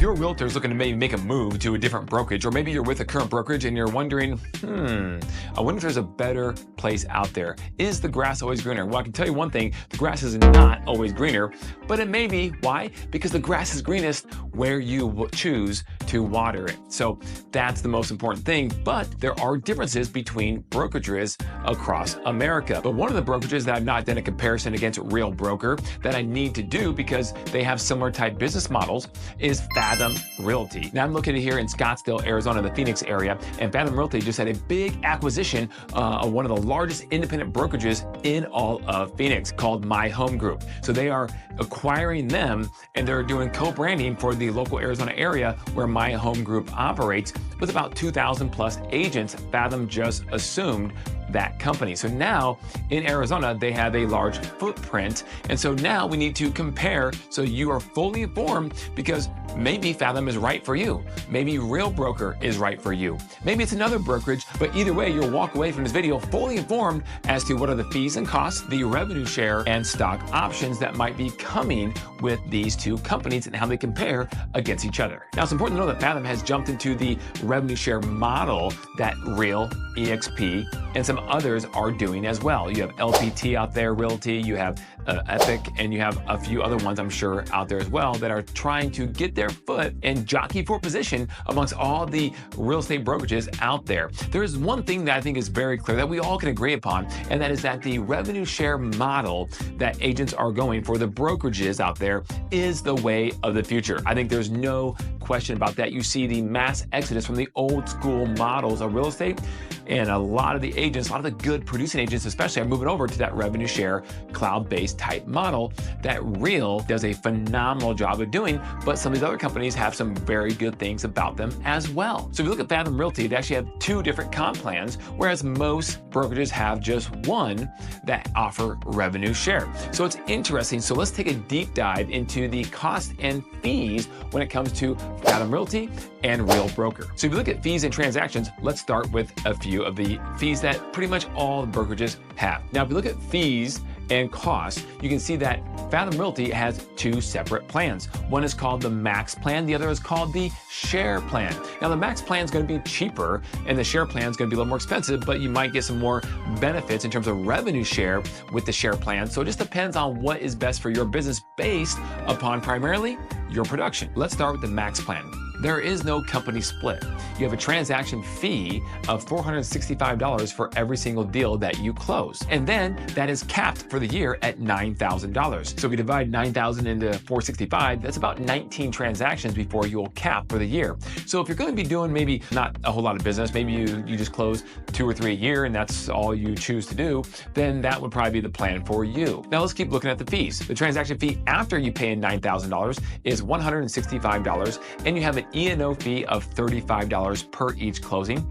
you're a realtor looking to maybe make a move to a different brokerage, or maybe you're with a current brokerage and you're wondering, I wonder if there's a better place out there. Is the grass always greener? Well, I can tell you one thing, the grass is not always greener, but it may be. Why? Because the grass is greenest where you choose to water it. So that's the most important thing, but there are differences between brokerages across America. But one of the brokerages that I've not done a comparison against Real Broker that I need to do because they have similar type business models is Fathom Realty. Now I'm located here in Scottsdale, Arizona, the Phoenix area, and Fathom Realty just had a big acquisition of one of the largest independent brokerages in all of Phoenix called My Home Group. So they are acquiring them and they're doing co-branding for the local Arizona area where My Home Group operates with about 2,000 plus agents. Fathom just assumed that company. So now in Arizona, they have a large footprint. And so now we need to compare so you are fully informed, because maybe Fathom is right for you. Maybe Real Broker is right for you. Maybe it's another brokerage, but either way, you'll walk away from this video fully informed as to what are the fees and costs, the revenue share, and stock options that might be coming with these two companies and how they compare against each other. Now, it's important to know that Fathom has jumped into the revenue share model that Real, EXP, and some others are doing as well. You have LPT out there, Realty, you have Epic, and you have a few other ones I'm sure out there as well that are trying to get their foot and jockey for position amongst all the real estate brokerages out there. There is one thing that I think is very clear that we all can agree upon, and that is that the revenue share model that agents are going for, the brokerages out there, is the way of the future. I think there's no question about that. You see the mass exodus from the old school models of real estate, and a lot of the agents, a lot of the good producing agents especially, are moving over to that revenue share cloud-based type model that Real does a phenomenal job of doing, but some of these other companies have some very good things about them as well. So if you look at Fathom Realty, they actually have two different comp plans, whereas most brokerages have just one that offer revenue share. So it's interesting. So let's take a deep dive into the cost and fees when it comes to Fathom Realty and Real Broker. So if you look at fees and transactions, let's start with a few of the fees that pretty much all brokerages have. Now, if you look at fees and costs, you can see that Fathom Realty has two separate plans. One is called the Max Plan, the other is called the Share Plan. Now, the Max Plan is going to be cheaper and the Share Plan is going to be a little more expensive, but you might get some more benefits in terms of revenue share with the Share Plan. So it just depends on what is best for your business based upon primarily your production. Let's start with the Max Plan. There is no company split. You have a transaction fee of $465 for every single deal that you close. And then that is capped for the year at $9,000. So if we divide 9,000 into 465, that's about 19 transactions before you'll cap for the year. So if you're going to be doing maybe not a whole lot of business, maybe you just close 2 or 3 a year and that's all you choose to do, then that would probably be the plan for you. Now let's keep looking at the fees. The transaction fee after you pay in $9,000 is $165, and you have an E&O fee of $35 per each closing,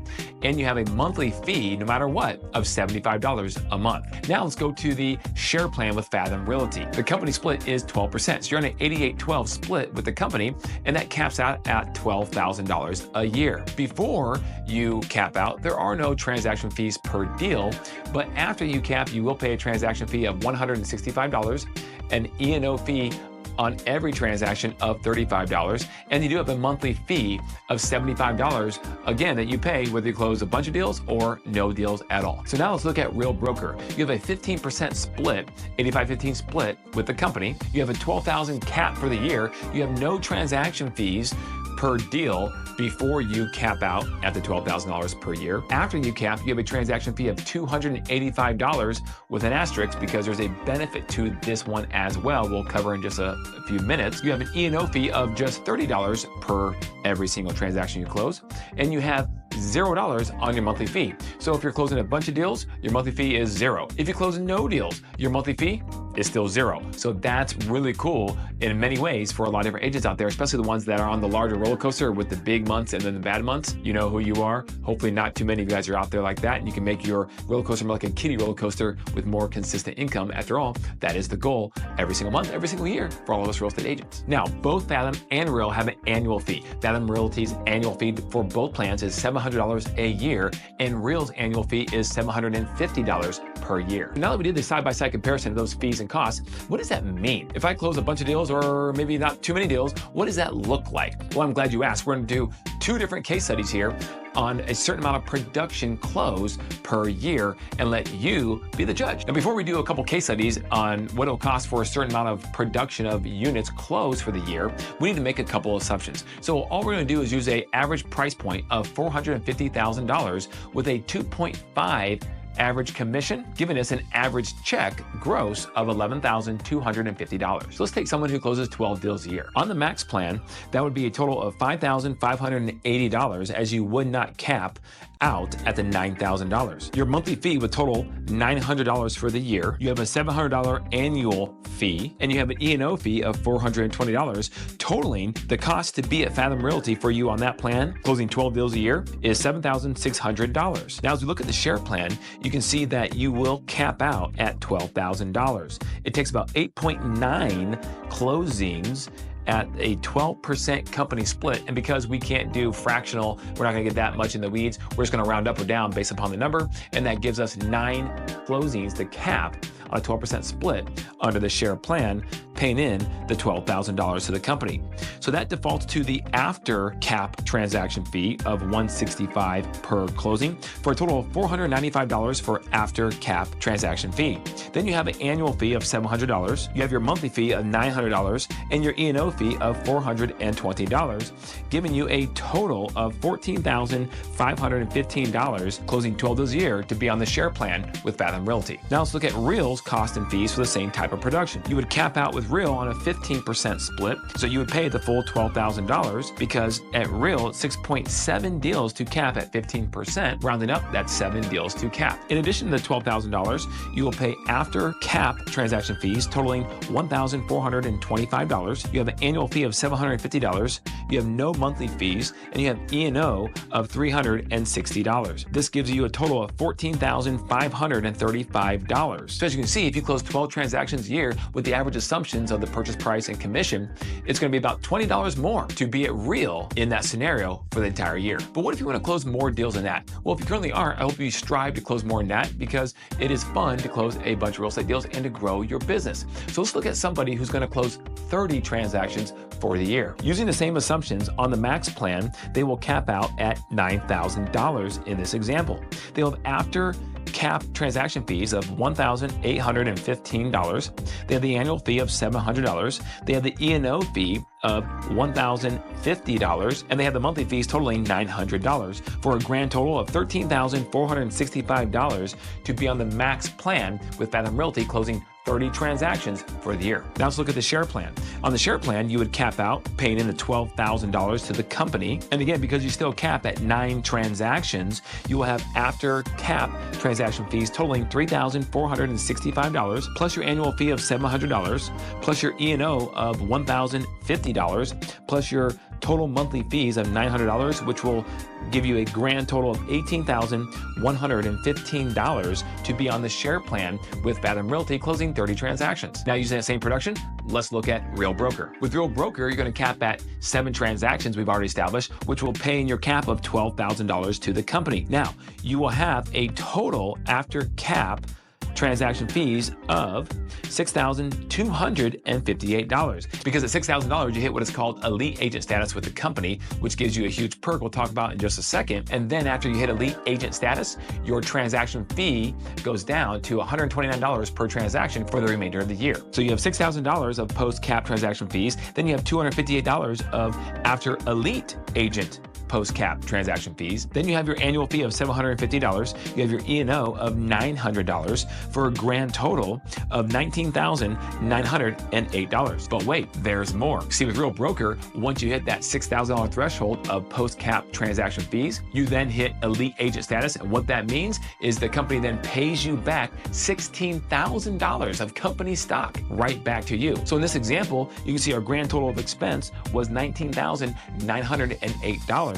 and you have a monthly fee, no matter what, of $75 a month. Now let's go to the Share Plan with Fathom Realty. The company split is 12%, so you're on an 88-12 split with the company, and that caps out at $12,000 a year. Before you cap out, there are no transaction fees per deal, but after you cap, you will pay a transaction fee of $165, an E&O fee on every transaction of $35, and you do have a monthly fee of $75, again, that you pay whether you close a bunch of deals or no deals at all. So now let's look at Real Broker. You have a 15% split, 85-15 split with the company. You have a $12,000 cap for the year. You have no transaction fees per deal before you cap out at the $12,000 per year. After you cap, you have a transaction fee of $285 with an asterisk because there's a benefit to this one as well. We'll cover in just a few minutes. You have an E&O fee of just $30 per every single transaction you close, and you have $0 on your monthly fee. So if you're closing a bunch of deals, your monthly fee is $0. If you close no deals, your monthly fee is still $0. So that's really cool in many ways for a lot of different agents out there, especially the ones that are on the larger roller coaster with the big months and then the bad months. You know who you are. Hopefully not too many of you guys are out there like that, and you can make your roller coaster more like a kiddie roller coaster with more consistent income. After all, that is the goal every single month, every single year for all of us real estate agents. Now, both Fathom and Real have an annual fee. Fathom Realty's annual fee for both plans is $700 a year, and Real's annual fee is $750 per year. Now that we did the side-by-side comparison of those fees and transaction costs. What does that mean? If I close a bunch of deals, or maybe not too many deals, what does that look like? Well, I'm glad you asked. We're going to do 2 different case studies here on a certain amount of production close per year and let you be the judge. Now, before we do a couple case studies on what it'll cost for a certain amount of production of units closed for the year, we need to make a couple assumptions. So all we're going to do is use an average price point of $450,000 with a 2.5 average commission, giving us an average check gross of $11,250. So let's take someone who closes 12 deals a year. On the max plan, that would be a total of $5,580, as you would not cap out at the $9,000. Your monthly fee would total $900 for the year. You have a $700 annual fee, and you have an E&O fee of $420, totaling the cost to be at Fathom Realty for you on that plan, closing 12 deals a year, is $7,600. Now, as we look at the share plan, you can see that you will cap out at $12,000. It takes about 8.9 closings at a 12% company split. And because we can't do fractional, we're not gonna get that much in the weeds. We're just gonna round up or down based upon the number. And that gives us 9 closings to cap on a 12% split under the share plan, paying in the $12,000 to the company. So that defaults to the after cap transaction fee of $165 per closing for a total of $495 for after cap transaction fee. Then you have an annual fee of $700. You have your monthly fee of $900 and your E&O fee of $420, giving you a total of $14,515 closing 12 deals a year to be on the share plan with Fathom Realty. Now let's look at Real's cost and fees for the same type of production. You would cap out with Real on a 15% split, so you would pay the full $12,000 because at Real, it's 6.7 deals to cap at 15%. Rounding up, that's 7 deals to cap. In addition to the $12,000, you will pay after cap transaction fees totaling $1,425. You have an annual fee of $750. You have no monthly fees, and you have E&O of $360. This gives you a total of $14,535. So as you can see, if you close 12 transactions a year with the average assumptions of the purchase price and commission, it's going to be about $20 more to be at Real in that scenario for the entire year. But what if you want to close more deals than that? Well, if you currently aren't, I hope you strive to close more than that, because it is fun to close a bunch of real estate deals and to grow your business. So let's look at somebody who's going to close 30 transactions for the year. Using the same assumptions on the max plan, they will cap out at $9,000 in this example. They'll have after cap transaction fees of $1,815. They have the annual fee of $700. They have the E&O fee of $1,050, and they have the monthly fees totaling $900 for a grand total of $13,465 to be on the max plan with Fathom Realty, closing 30 transactions for the year. Now let's look at the share plan. On the share plan, you would cap out, paying in the $12,000 to the company. And again, because you still cap at 9 transactions, you will have after cap transaction fees totaling $3,465, plus your annual fee of $700, plus your E&O of $1,050, plus your total monthly fees of $900, which will give you a grand total of $18,115 to be on the share plan with Fathom Realty, closing 30 transactions. Now, using that same production, let's look at Real Broker. With Real Broker, you're going to cap at 7 transactions we've already established, which will pay in your cap of $12,000 to the company. Now, you will have a total after cap transaction fees of $6,258. Because at $6,000, you hit what is called elite agent status with the company, which gives you a huge perk we'll talk about in just a second. And then after you hit elite agent status, your transaction fee goes down to $129 per transaction for the remainder of the year. So you have $6,000 of post-cap transaction fees. Then you have $258 of after elite agent post-cap transaction fees. Then you have your annual fee of $750. You have your E&O of $900 for a grand total of $19,908. But wait, there's more. See, with Real Broker, once you hit that $6,000 threshold of post-cap transaction fees, you then hit elite agent status. And what that means is the company then pays you back $16,000 of company stock right back to you. So in this example, you can see our grand total of expense was $19,908.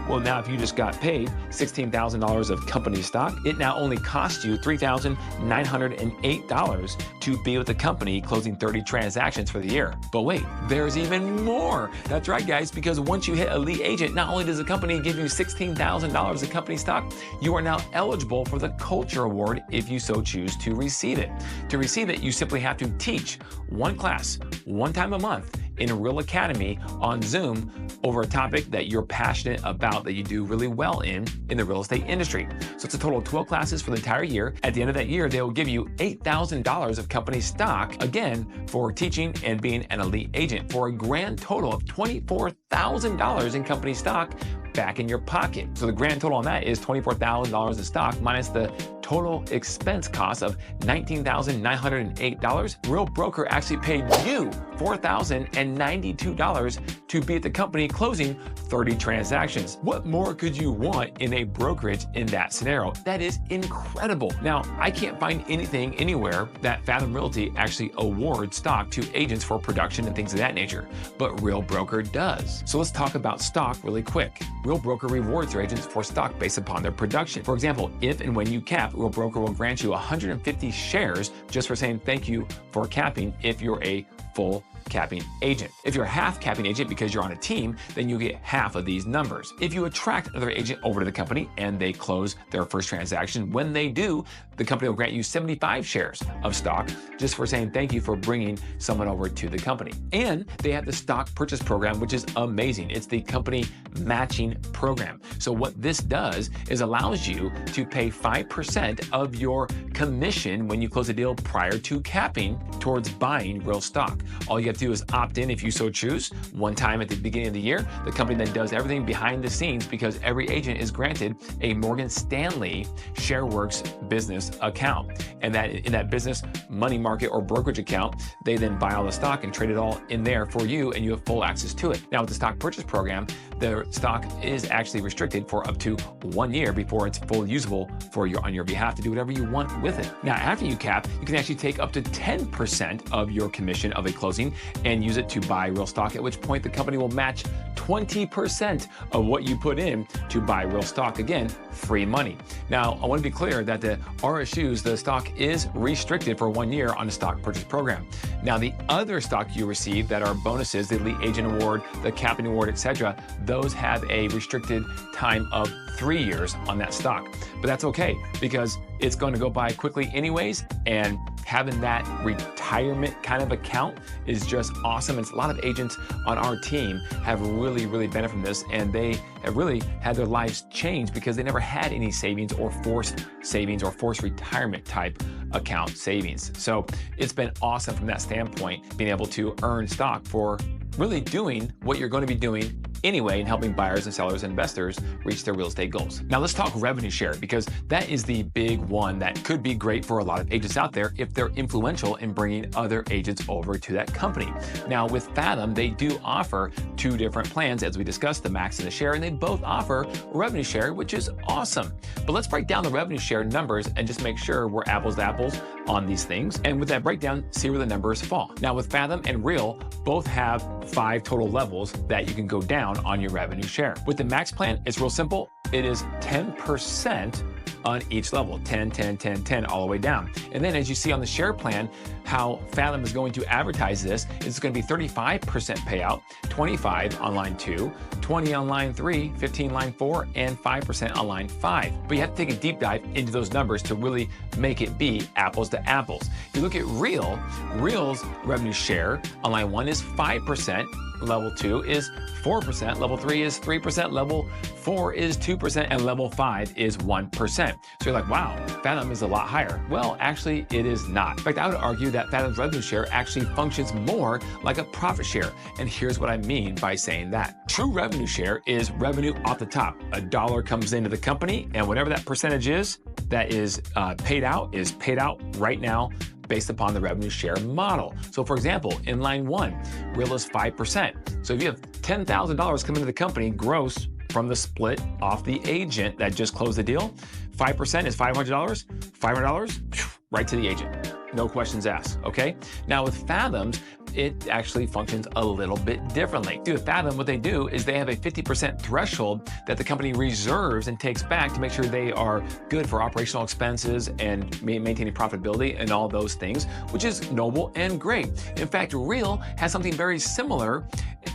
Well, now if you just got paid $16,000 of company stock, it now only costs you $3,908 to be with the company closing 30 transactions for the year. But wait, there's even more. That's right, guys, because once you hit elite agent, not only does the company give you $16,000 of company stock, you are now eligible for the Culture Award if you so choose to receive it. To receive it, you simply have to teach one class, one time a month in a Real Academy on Zoom over a topic that you're passionate about, that you do really well in the real estate industry. So it's a total of 12 classes for the entire year. At the end of that year, they will give you $8,000 of company stock, again, for teaching and being an elite agent, for a grand total of $24,000 in company stock back in your pocket. So the grand total on that is $24,000 of stock minus the total expense cost of $19,908. Real Broker actually paid you $4,092 to be at the company closing 30 transactions. What more could you want in a brokerage in that scenario? That is incredible. Now, I can't find anything anywhere that Fathom Realty actually awards stock to agents for production and things of that nature, but Real Broker does. So let's talk about stock really quick. Real Broker rewards their agents for stock based upon their production. For example, if and when you cap, Real Broker will grant you 150 shares just for saying thank you for capping if you're a full capping agent. If you're a half capping agent because you're on a team, then you get half of these numbers. If you attract another agent over to the company and they close their first transaction, when they do, the company will grant you 75 shares of stock just for saying thank you for bringing someone over to the company. And they have the stock purchase program, which is amazing. It's the company matching program. So what this does is allows you to pay 5% of your commission when you close a deal prior to capping towards buying real stock. All you have to do is opt in if you so choose. One time at the beginning of the year, the company then does everything behind the scenes because every agent is granted a Morgan Stanley ShareWorks business account. And that in that business money market or brokerage account, they then buy all the stock and trade it all in there for you, and you have full access to it. Now with the stock purchase program, the stock is actually restricted for up to 1 year before it's fully usable for you on your behalf to do whatever you want with it. Now after you cap, you can actually take up to 10% of your commission of a closing and use it to buy real stock, at which point the company will match 20% of what you put in to buy real stock. Again, free money. Now, I want to be clear that the RSUs, the stock is restricted for 1 year on the stock purchase program. Now, the other stock you receive that are bonuses, the Elite Agent Award, the Capping Award, etc., those have a restricted time of 3 years on that stock. But that's okay because it's going to go by quickly anyways, and having that retirement kind of account is just awesome. And a lot of agents on our team have really benefited from this, and they have really had their lives changed because they never had any savings or forced savings or forced retirement type account savings. So it's been awesome from that standpoint, being able to earn stock for really doing what you're going to be doing anyway and helping buyers and sellers and investors reach their real estate goals. Now let's talk revenue share, because that is the big one that could be great for a lot of agents out there if they're influential in bringing other agents over to that company. Now with Fathom, they do offer 2 different plans, as we discussed, the max and the share, and they both offer revenue share, which is awesome. But let's break down the revenue share numbers and just make sure we're apples to apples on these things. And with that breakdown, see where the numbers fall. Now with Fathom and Real, both have 5 total levels that you can go down on your revenue share. With the max plan, it's real simple. It is 10% on each level, 10, 10, 10, 10, all the way down. And then as you see on the share plan, how Fathom is going to advertise this, it's going to be 35% payout, 25 on line 2, 20 on line 3, 15 line 4, and 5% on line 5. But you have to take a deep dive into those numbers to really make it be apples to apples. If you look at Real's revenue share on line 1 is 5%, level 2 is 4%, level 3 is 3%, level 4 is 2%, and level 5 is 1%. So you're like, wow, Fathom is a lot higher. Well, actually, it is not. In fact, I would argue that Fathom's revenue share actually functions more like a profit share. And here's what I mean by saying that. True revenue share is revenue off the top. A dollar comes into the company, and whatever that percentage is that is paid out right now based upon the revenue share model. So for example, in line 1, Real is 5%. So if you have $10,000 come into the company gross from the split off the agent that just closed the deal, 5% is $500, $500 right to the agent. No questions asked, okay? Now with Fathoms, it actually functions a little bit differently. See, with Fathom, what they do is they have a 50% threshold that the company reserves and takes back to make sure they are good for operational expenses and maintaining profitability and all those things, which is noble and great. In fact, Real has something very similar,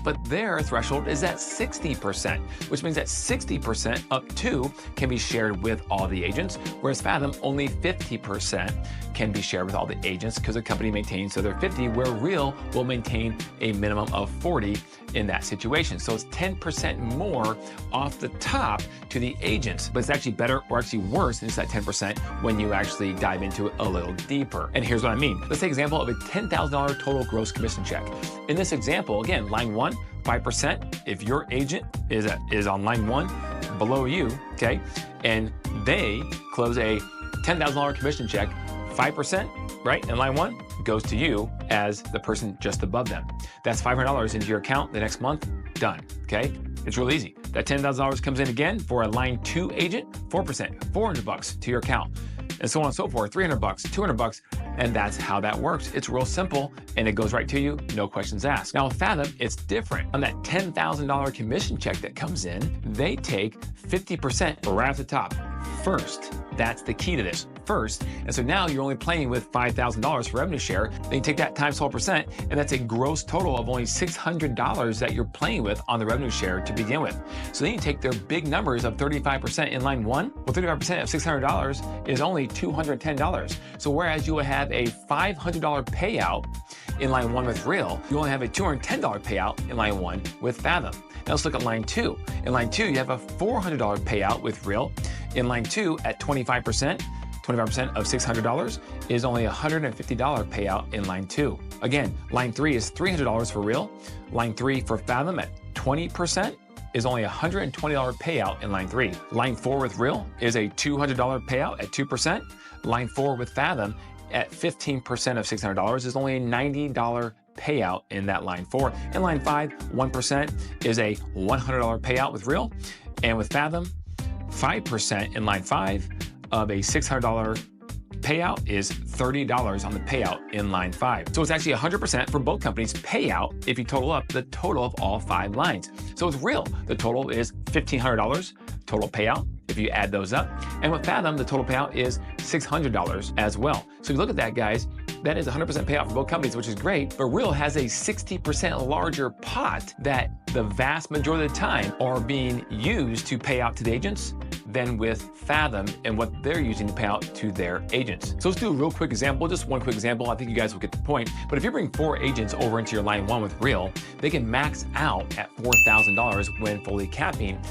but their threshold is at 60%, which means that 60% up to can be shared with all the agents, whereas Fathom, only 50% can be shared with all the agents because the company maintains the other 50, where Real will maintain a minimum of 40 in that situation. So it's 10% more off the top to the agents, but it's actually better or actually worse than just that 10% when you actually dive into it a little deeper. And here's what I mean. Let's take an example of a $10,000 total gross commission check. In this example, again, line 1, 5%. If your agent is on line 1 below you, okay, and they close a $10,000 commission check, 5%, right, in line 1 goes to you as the person just above them. That's $500 into your account the next month, done, okay? It's real easy. That $10,000 comes in again for a line 2 agent, 4%, $400 to your account, and so on and so forth, $300, $200, and that's how that works. It's real simple, and it goes right to you, no questions asked. Now with Fathom, it's different. On that $10,000 commission check that comes in, they take 50% right off the top first. That's the key to this, first. And so now you're only playing with $5,000 for revenue share. Then you take that times 12%, and that's a gross total of only $600 that you're playing with on the revenue share to begin with. So then you take their big numbers of 35% in line 1. Well, 35% of $600 is only $210. So whereas you will have a $500 payout in line 1 with Real, you only have a $210 payout in line 1 with Fathom. Now let's look at line 2. In line 2, you have a $400 payout with Real. In line 2, at 25%, 25% of $600 is only a $150 payout in line 2. Again, line 3 is $300 for Real. Line 3 for Fathom at 20% is only a $120 payout in line 3. Line 4 with Real is a $200 payout at 2%. Line 4 with Fathom at 15% of $600 is only a $90 payout in that line 4. In line 5, 1% is a $100 payout with Real. And with Fathom, 5% in line 5 of a $600 payout is $30 on the payout in line 5. So it's actually 100% for both companies payout if you total up the total of all 5 lines. So with Real, the total is $1,500 total payout if you add those up. And with Fathom, the total payout is $600 as well. So if you look at that, guys, that is 100% payout for both companies, which is great, but Real has a 60% larger pot that the vast majority of the time are being used to pay out to the agents than with Fathom and what they're using to pay out to their agents. So let's do a real quick example, just one quick example. I think you guys will get the point. But if you bring 4 agents over into your line 1 with Real, they can max out at $4,000 when fully capping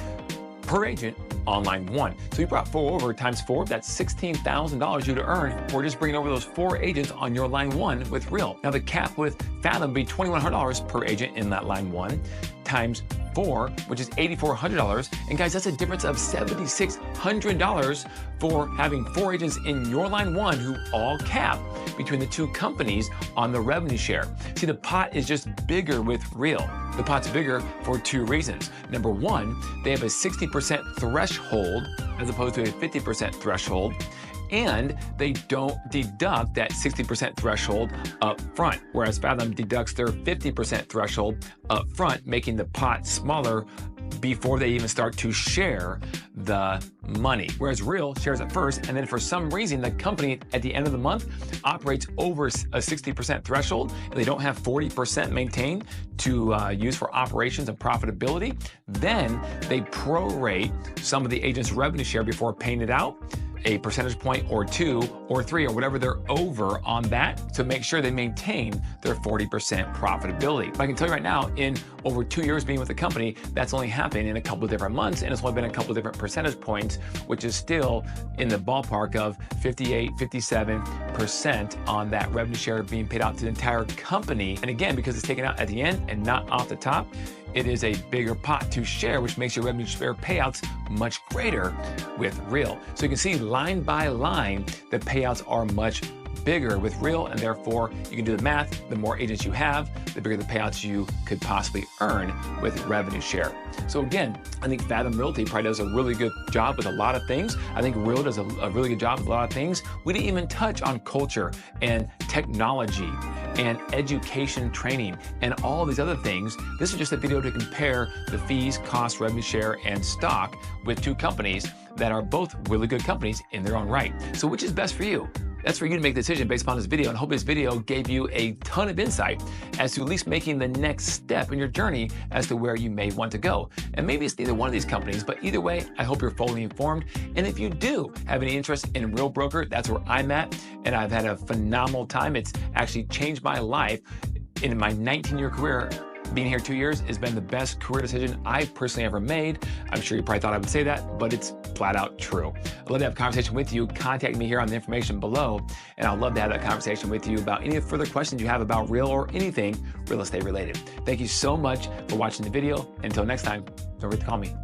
per agent on line 1. So you brought 4 over times 4, that's $16,000 you to earn for just bringing over those 4 agents on your line 1 with Real. Now the cap with Fathom would be $2,100 per agent in that line 1 times 4, which is $8,400. And guys, that's a difference of $7,600 for having 4 agents in your line 1 who all cap between the 2 companies on the revenue share. See, the pot is just bigger with Real. The pot's bigger for 2 reasons. Number 1, they have a 60% threshold as opposed to a 50% threshold. And they don't deduct that 60% threshold up front, whereas Fathom deducts their 50% threshold up front, making the pot smaller before they even start to share the money. Whereas Real shares it first, and then for some reason, the company at the end of the month operates over a 60% threshold, and they don't have 40% maintained to use for operations and profitability, then they prorate some of the agent's revenue share before paying it out, a percentage point or 2 or 3 or whatever they're over on that to make sure they maintain their 40% profitability. But I can tell you right now, in over 2 years being with the company, that's only happened in a couple of different months, and it's only been a couple of different percentage points, which is still in the ballpark of 58, 57% on that revenue share being paid out to the entire company. And again, because it's taken out at the end and not off the top, it is a bigger pot to share, which makes your revenue share payouts much greater with Real. So you can see line by line, the payouts are much bigger with Real, and therefore you can do the math. The more agents you have, the bigger the payouts you could possibly earn with revenue share. So again, I think Fathom Realty probably does a really good job with a lot of things. I think Real does a really good job with a lot of things. We didn't even touch on culture and technology and education training, and all these other things. This is just a video to compare the fees, costs, revenue share, and stock with two companies that are both really good companies in their own right. So which is best for you? That's for you to make the decision based upon this video, and I hope this video gave you a ton of insight as to at least making the next step in your journey as to where you may want to go. And maybe it's neither one of these companies, but either way, I hope you're fully informed. And if you do have any interest in Real Broker, that's where I'm at, and I've had a phenomenal time. It's actually changed my life. In my 19-year career, being here 2 years has been the best career decision I've personally ever made. I'm sure you probably thought I would say that, but it's flat out true. I'd love to have a conversation with you. Contact me here on the information below, and I'd love to have that conversation with you about any further questions you have about real or anything real estate related. Thank you so much for watching the video. Until next time, don't forget to call me.